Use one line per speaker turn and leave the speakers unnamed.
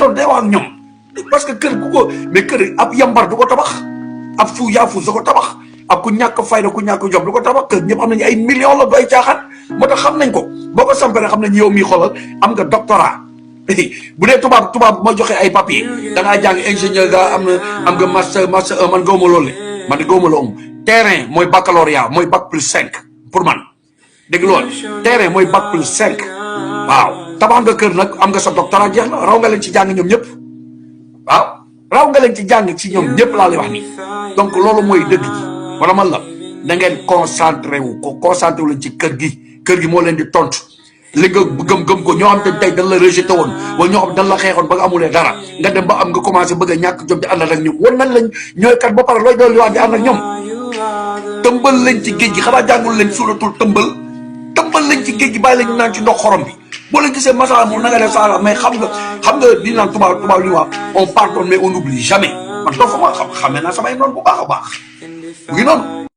toog day wax ak ñoom parce que kër ku ko mais kër ab yambar du ko tabax ab fu yaafus du ko tabax ab ku ñàkk fayda ku ñàkk job du ko tabax kër ñëpp xam nañu ay millions la du ay caaxaan moo tax xam nañ ko boo ko sampee xam nañ yow mii xoolal am nga doctorat bu dee tubaab ma joxe ay papier da ngaa jàng ingénieur ga am nga master 1 man gawma loolu le man de gawma loolu terrain mooy baccalauréat mooy bac plus 5 pour man dégg loolu terrain mooy bac plus 5 waaw tabax nga kër nag am nga sa doctorat jeex na raw nga leen ci jàng ñoom ñëpp waaw raw nga leen ci jàng ci ñoom ñëpp laa lay wax ni donc loolu mooy dëgg ji wala man la da ngeen concentré wu leen ci kër gi moo leen di tontu li nga gëm ko ñoo xam te tey dañ la rejeté woon wala ñoo xam dañ la xeexoon ba nga amulee dara nga dem ba am nga commencé bëgg a ñàkk jom di ànd ak ñoom wan nañ lañ ñooy kat ba pare looy doon li wax di ànd ak ñoom tëmbal lañ ci géej gi xanaa jàngul leen suuratul tëmbal lañ ci géej gi bàyyi lañ naan ci ndox xorom bi boo leen gisee masala moom na nga def saala mais xam nga di naan tubaab li wax on pardonne mais on n'oublie jamais man doo fa ma xamee naa samay noonu bu baax a baax mu ngi noonu